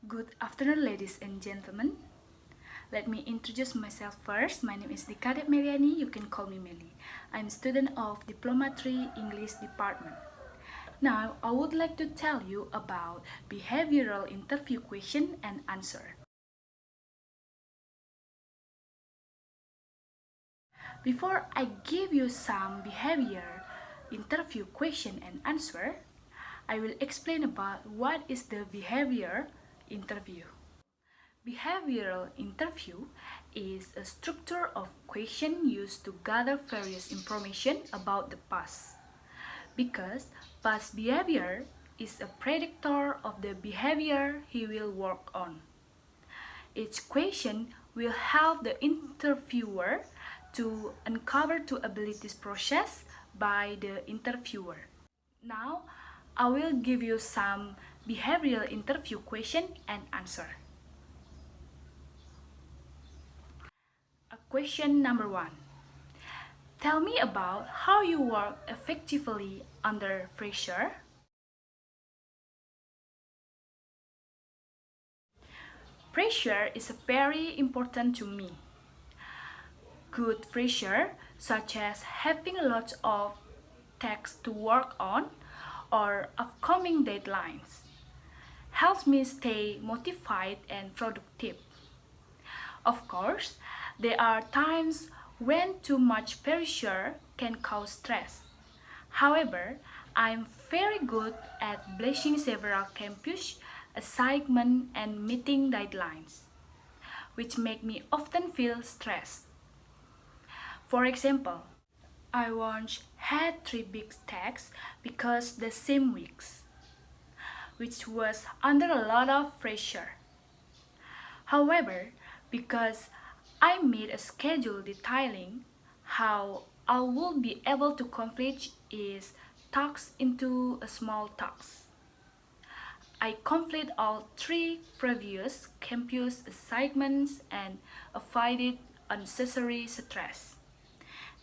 Good afternoon, ladies and gentlemen. Let me introduce myself first. My name is Dikadet Meliani. You can call me Meli. I'm a student of Diploma 3 English Department. Now, I would like to tell you about behavioral interview question and answer. Before I give you some behavior interview question and answer, I will explain about what is the behavior interview. Behavioral interview is a structure of question used to gather various information about the past. Because past behavior is a predictor of the behavior he will work on. Each question will help the interviewer to uncover two abilities processed by the interviewer. Now, I will give you some behavioral interview question and answer. Question number 1. Tell me about how you work effectively under pressure. Pressure is very important to me. Good pressure, such as having a lot of tasks to work on or upcoming deadlines, helps me stay motivated and productive. Of course, there are times when too much pressure can cause stress. However, I'm very good at blazing several campus assignments and meeting deadlines, which make me often feel stressed. For example, I once had 3 big tasks because the same weeks, which was under a lot of pressure. However, because I made a schedule detailing how I will be able to complete each task into a small task. I complete all 3 previous campus assignments and avoided unnecessary stress.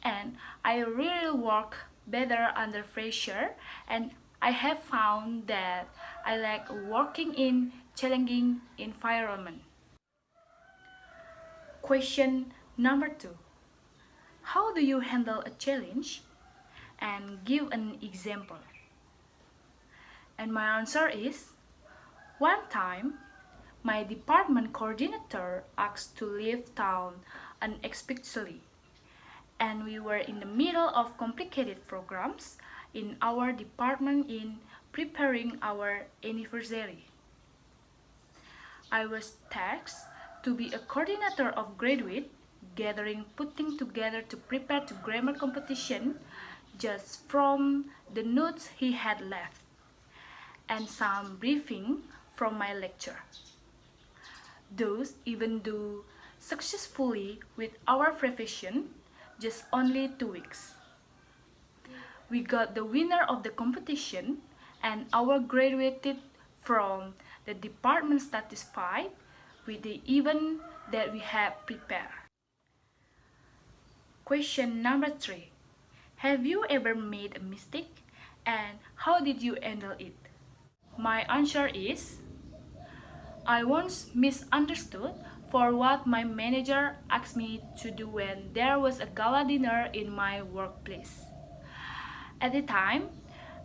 And I really work better under pressure, and I have found that I like working in challenging environment. Question number 2. How do you handle a challenge? And give an example. And my answer is, one time, my department coordinator asked to leave town unexpectedly, and we were in the middle of complicated programs in our department in preparing our anniversary. I was tasked to be a coordinator of graduate gathering, putting together to prepare to grammar competition just from the notes he had left and some briefing from my lecture. Those even do successfully with our profession just only 2 weeks. We got the winner of the competition and our graduated from the department satisfied with the event that we had prepared. Question number 3. Have you ever made a mistake and how did you handle it? My answer is, I once misunderstood for what my manager asked me to do when there was a gala dinner in my workplace. At the time,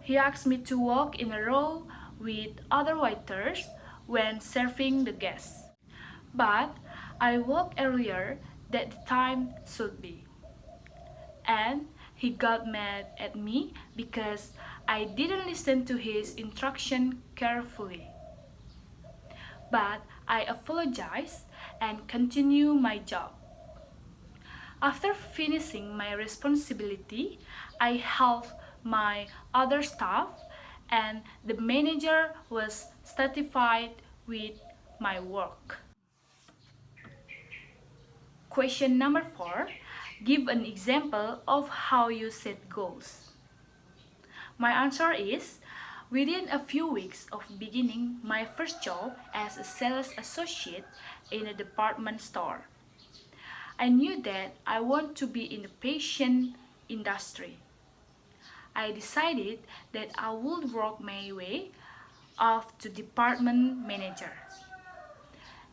he asked me to walk in a row with other waiters when serving the guests. But I walked earlier than the time should be. And he got mad at me because I didn't listen to his instruction carefully. But I apologized and continued my job. After finishing my responsibility, I helped my other staff and the manager was satisfied with my work. Question number 4. Give an example of how you set goals. My answer is, within a few weeks of beginning my first job as a sales associate in a department store, I knew that I want to be in the fashion industry. I decided that I would work my way up to department manager.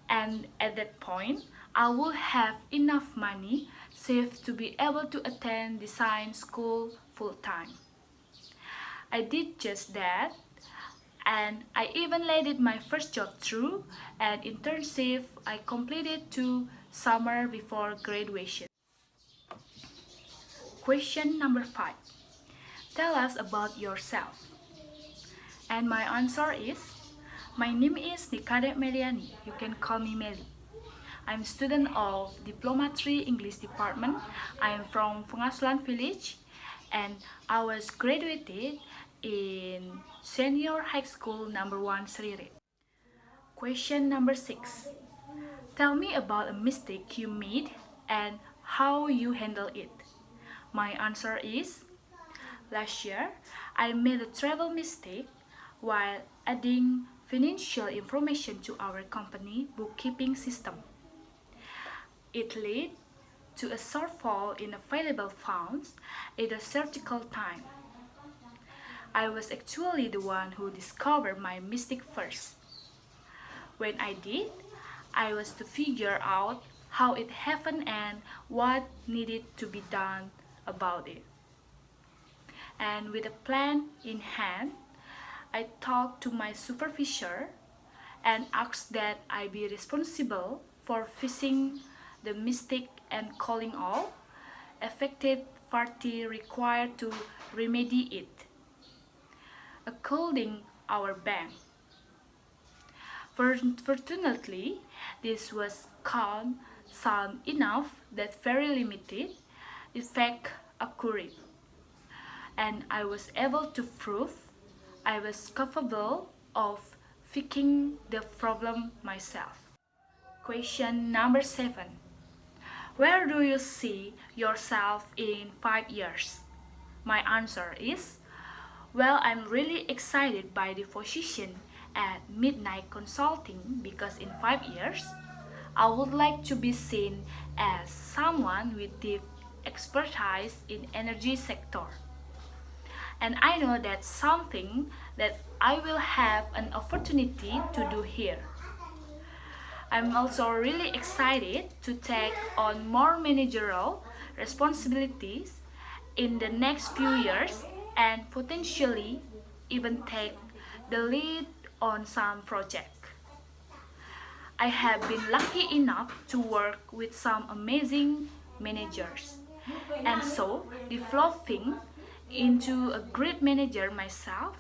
And at that point, I will have enough money saved to be able to attend design school full time. I did just that, and I even landed my first job through an internship I completed 2 summers before graduation. Question number 5. Tell us about yourself. And my answer is, my name is Nikade Meliani. You can call me Meli. I'm a student of Diploma 3 English Department. I am from Pengasulan Village and I was graduated in Senior High School number 1 Serire. Question number 6. Tell me about a mistake you made and how you handle it. My answer is, last year I made a travel mistake while adding financial information to our company bookkeeping system. It led to a shortfall in available funds at a critical time. I was actually the one who discovered my mistake first. When I did, I was to figure out how it happened and what needed to be done about it. And with a plan in hand, I talked to my supervisor and asked that I be responsible for fixing the mistake and calling all affected party required to remedy it, including our bank. Fortunately, this was sound enough that very limited effect occurred, and I was able to prove I was capable of fixing the problem myself. Question number 7. Where do you see yourself in 5 years? My answer is, well, I'm really excited by the position at Midnight Consulting because in 5 years, I would like to be seen as someone with deep expertise in energy sector. And I know that's something that I will have an opportunity to do here. I'm also really excited to take on more managerial responsibilities in the next few years and potentially even take the lead on some project. I have been lucky enough to work with some amazing managers, and so developing into a great manager myself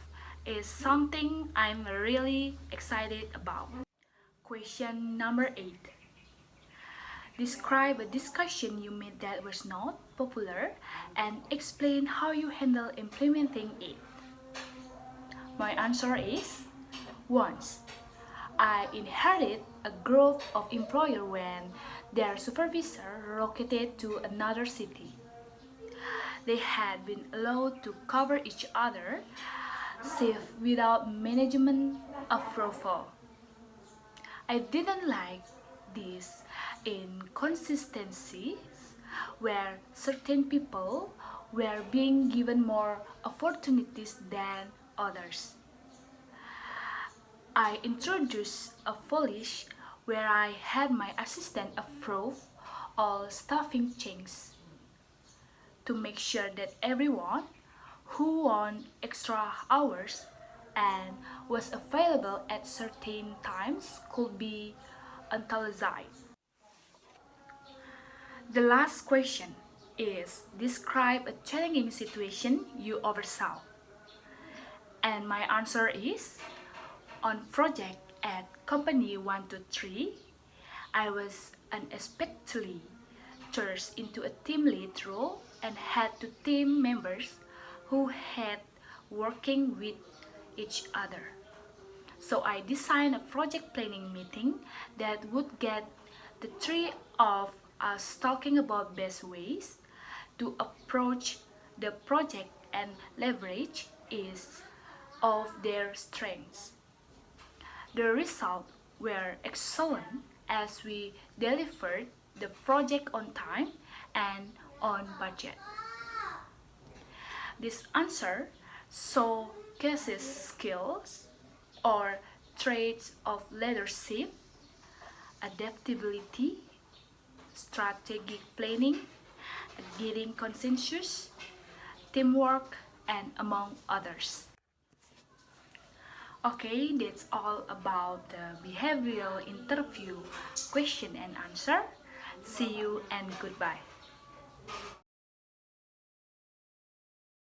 is something I'm really excited about. Question number 8. Describe a discussion you made that was not popular and explain how you handle implementing it. My answer is, once I inherited a group of employees when their supervisor relocated to another city. They had been allowed to cover each other shift without management approval. I didn't like these inconsistencies where certain people were being given more opportunities than others. I introduced a policy where I had my assistant approve all staffing changes to make sure that everyone who won extra hours and was available at certain times could be utilized. The last question is, describe a challenging situation you oversaw. And my answer is, on project at company 123, I was unexpectedly thrust into a team lead role and had two team members who had working with each other. So I designed a project planning meeting that would get the three of us talking about best ways to approach the project and leverage each of their strengths. The results were excellent as we delivered the project on time and on budget. This answer showcases skills or traits of leadership, adaptability, strategic planning, getting consensus, teamwork, and among others. Okay, that's all about the behavioral interview question and answer. See you and goodbye.